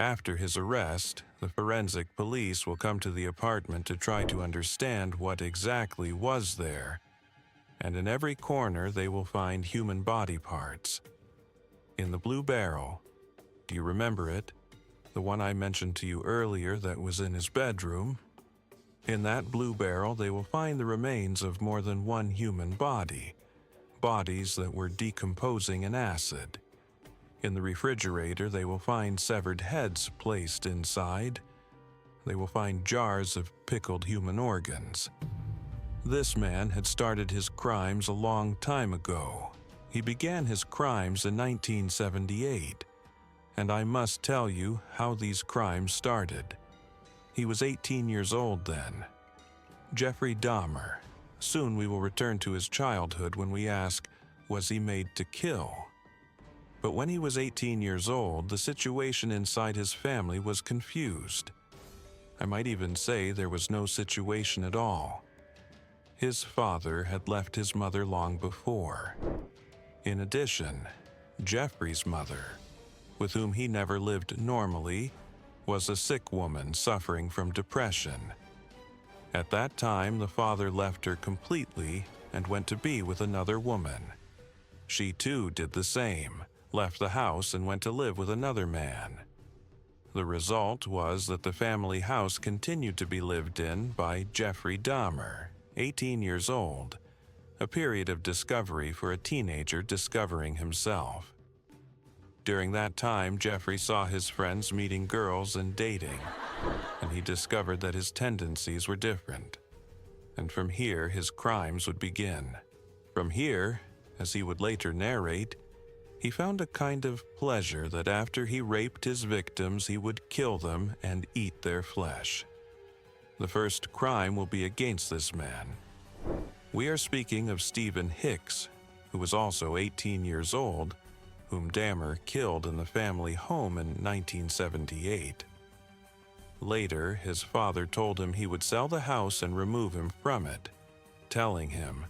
After his arrest, the forensic police will come to the apartment to try to understand what exactly was there, and in every corner they will find human body parts. In the blue barrel, do you remember it? The one I mentioned to you earlier that was in his bedroom? In that blue barrel they will find the remains of more than one human body, bodies that were decomposing in acid. In the refrigerator they will find severed heads placed inside. They will find jars of pickled human organs. This man had started his crimes a long time ago. He began his crimes in 1978, and I must tell you how these crimes started. He was 18 years old then. Jeffrey Dahmer. Soon we will return to his childhood when we ask, was he made to kill? But when he was 18 years old, the situation inside his family was confused. I might even say there was no situation at all. His father had left his mother long before. In addition, Jeffrey's mother, with whom he never lived normally, was a sick woman suffering from depression. At that time, the father left her completely and went to be with another woman. She too did the same, left the house and went to live with another man. The result was that the family house continued to be lived in by Jeffrey Dahmer, 18 years old, a period of discovery for a teenager discovering himself. During that time, Jeffrey saw his friends meeting girls and dating, and he discovered that his tendencies were different. And from here, his crimes would begin. From here, as he would later narrate, he found a kind of pleasure that after he raped his victims, he would kill them and eat their flesh. The first crime will be against this man. We are speaking of Stephen Hicks, who was also 18 years old, whom Dahmer killed in the family home in 1978. Later, his father told him he would sell the house and remove him from it, telling him,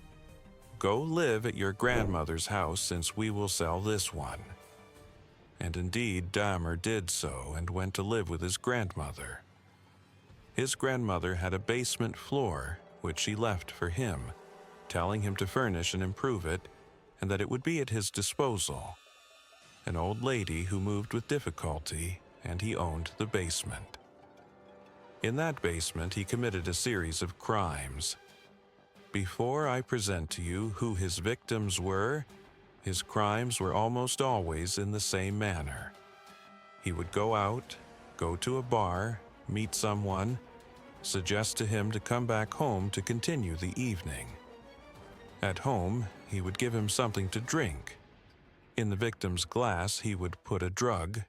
"Go live at your grandmother's house since we will sell this one." And indeed, Dahmer did so and went to live with his grandmother. His grandmother had a basement floor, which she left for him, telling him to furnish and improve it, and that it would be at his disposal. An old lady who moved with difficulty, and he owned the basement. In that basement, he committed a series of crimes. Before I present to you who his victims were, his crimes were almost always in the same manner. He would go out, go to a bar, meet someone, suggest to him to come back home to continue the evening. At home, he would give him something to drink. In the victim's glass, he would put a drug.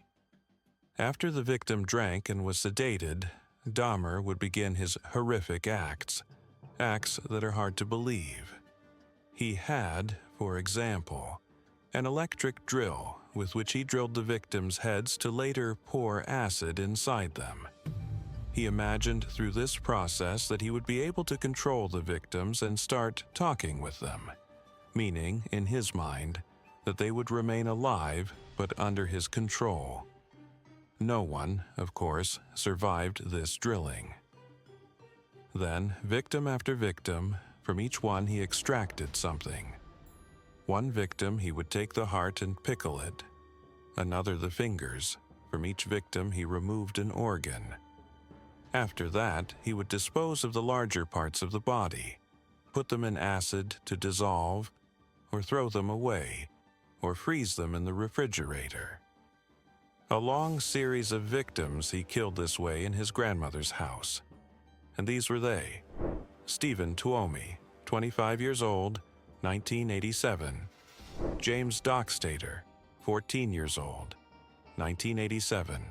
After the victim drank and was sedated, Dahmer would begin his horrific acts that are hard to believe. He had, for example, an electric drill with which he drilled the victims' heads to later pour acid inside them. He imagined through this process that he would be able to control the victims and start talking with them, meaning, in his mind, that they would remain alive but under his control. No one, of course, survived this drilling. Then, victim after victim, from each one he extracted something. One victim he would take the heart and pickle it, another the fingers. From each victim he removed an organ. After that, he would dispose of the larger parts of the body, put them in acid to dissolve, or throw them away, or freeze them in the refrigerator. A long series of victims he killed this way in his grandmother's house. And these were they: Stephen Tuomi, 25 years old, 1987. James Dockstader, 14 years old, 1987.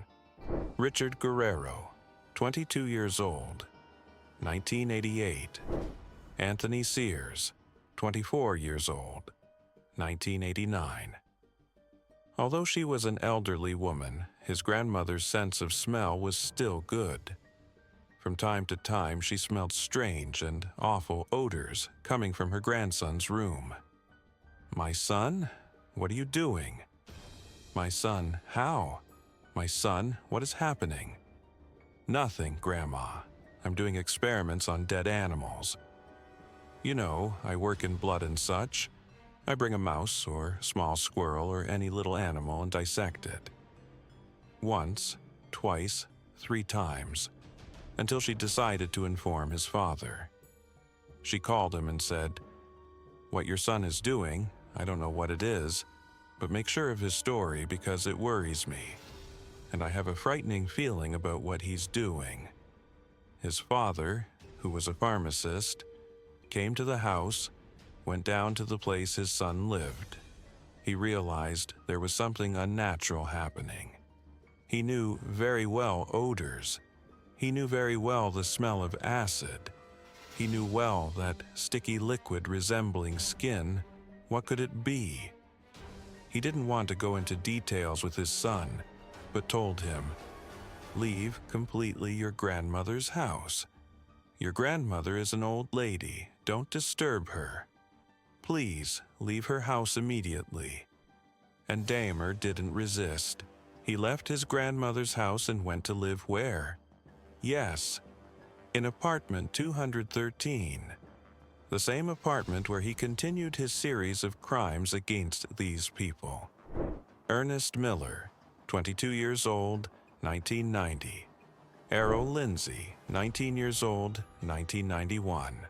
Richard Guerrero, 22 years old, 1988. Anthony Sears, 24 years old, 1989. Although she was an elderly woman, his grandmother's sense of smell was still good. From time to time, she smelled strange and awful odors coming from her grandson's room. "My son, what are you doing?" "My son, how?" My son, what is happening?" "Nothing, Grandma. I'm doing experiments on dead animals. You know, I work in blood and such. I bring a mouse or small squirrel or any little animal and dissect it. Once, twice, 3 times, until she decided to inform his father. She called him and said, 'What your son is doing, I don't know what it is, but make sure of his story because it worries me, and I have a frightening feeling about what he's doing.' His father, who was a pharmacist, came to the house, went down to the place his son lived. He realized there was something unnatural happening. He knew very well odors. He knew very well the smell of acid. He knew well that sticky liquid resembling skin. What could it be? He didn't want to go into details with his son, but told him, 'Leave completely your grandmother's house. Your grandmother is an old lady. Don't disturb her. Please leave her house immediately.' And Dahmer didn't resist. He left his grandmother's house and went to live where? Yes, in apartment 213. The same apartment where he continued his series of crimes against these people. Ernest Miller, 22 years old, 1990. Errol Lindsay, 19 years old, 1991.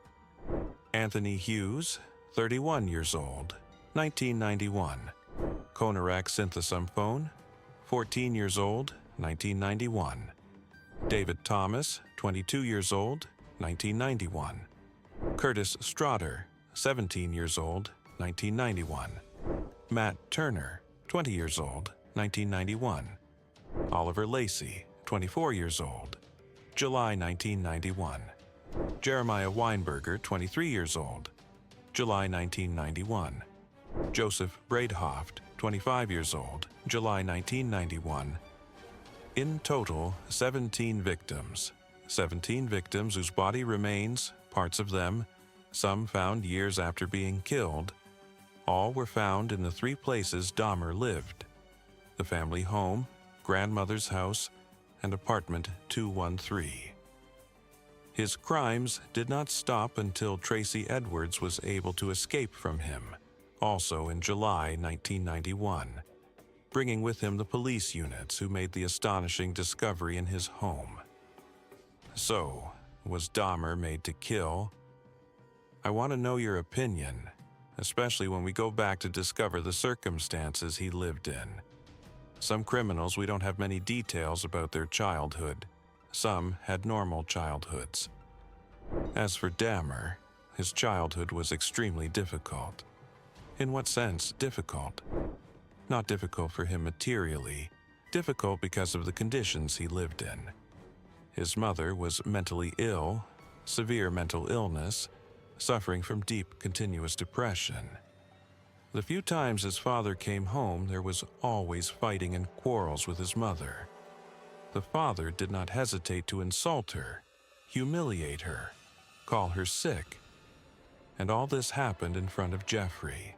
Anthony Hughes, 31 years old, 1991. Konarak Synthesumphone, 14 years old, 1991. David Thomas, 22 years old, 1991. Curtis Strotter, 17 years old, 1991. Matt Turner, 20 years old, 1991. Oliver Lacey, 24 years old, July 1991. Jeremiah Weinberger, 23 years old, July 1991. Joseph Braidhoft, 25 years old, July 1991. In total, 17 victims. 17 victims whose body remains, parts of them, some found years after being killed, all were found in the 3 places Dahmer lived: the family home, grandmother's house, and apartment 213. His crimes did not stop until Tracy Edwards was able to escape from him, also in July 1991, bringing with him the police units who made the astonishing discovery in his home. So, was Dahmer made to kill? I want to know your opinion, especially when we go back to discover the circumstances he lived in. Some criminals, we don't have many details about their childhood. Some had normal childhoods. As for Dahmer, his childhood was extremely difficult. In what sense difficult? Not difficult for him materially, difficult because of the conditions he lived in. His mother was mentally ill, severe mental illness, suffering from deep, continuous depression. The few times his father came home, there was always fighting and quarrels with his mother. The father did not hesitate to insult her, humiliate her, call her sick. And all this happened in front of Jeffrey.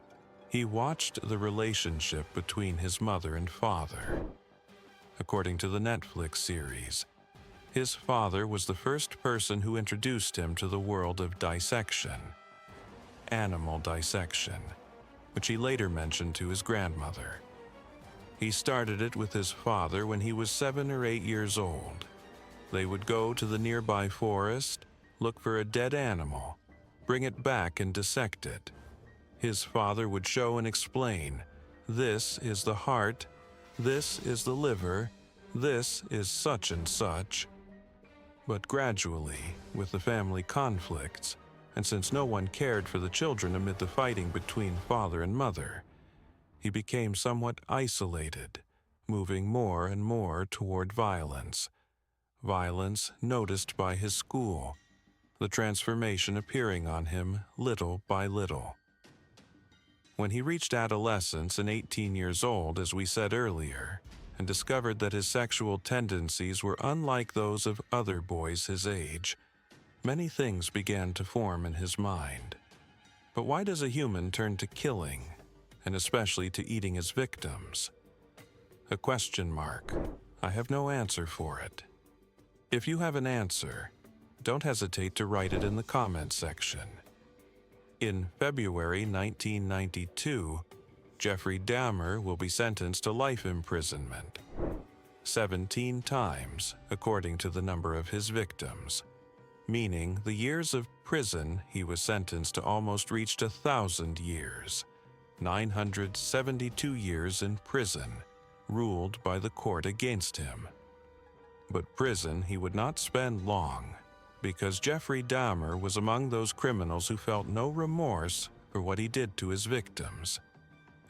He watched the relationship between his mother and father. According to the Netflix series, his father was the first person who introduced him to the world of dissection, animal dissection, which he later mentioned to his grandmother. He started it with his father when he was 7 or 8 years old. They would go to the nearby forest, look for a dead animal, bring it back and dissect it. His father would show and explain, "This is the heart, this is the liver, this is such and such." But gradually, with the family conflicts, and since no one cared for the children amid the fighting between father and mother, he became somewhat isolated, moving more and more toward violence. Violence noticed by his school, the transformation appearing on him little by little. When he reached adolescence and 18 years old, as we said earlier, and discovered that his sexual tendencies were unlike those of other boys his age, many things began to form in his mind. But why does a human turn to killing, and especially to eating his victims? A question mark. I have no answer for it. If you have an answer, don't hesitate to write it in the comments section. In February 1992, Jeffrey Dahmer will be sentenced to life imprisonment, 17 times according to the number of his victims, meaning the years of prison he was sentenced to almost reached 1,000 years, 972 years in prison, ruled by the court against him. But prison he would not spend long, because Jeffrey Dahmer was among those criminals who felt no remorse for what he did to his victims,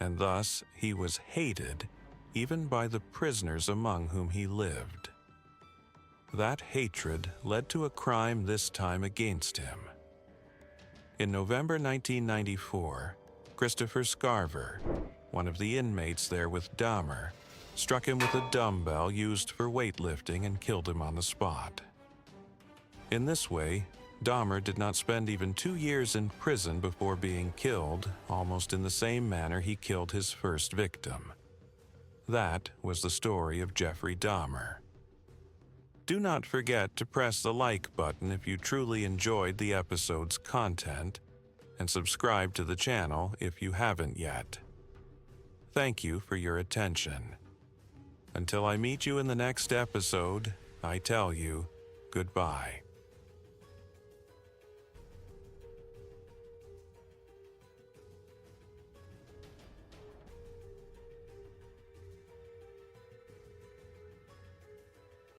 and thus he was hated even by the prisoners among whom he lived. That hatred led to a crime this time against him. In November 1994, Christopher Scarver, one of the inmates there with Dahmer, struck him with a dumbbell used for weightlifting and killed him on the spot. In this way, Dahmer did not spend even 2 years in prison before being killed, almost in the same manner he killed his first victim. That was the story of Jeffrey Dahmer. Do not forget to press the like button if you truly enjoyed the episode's content, and subscribe to the channel if you haven't yet. Thank you for your attention. Until I meet you in the next episode, I tell you goodbye.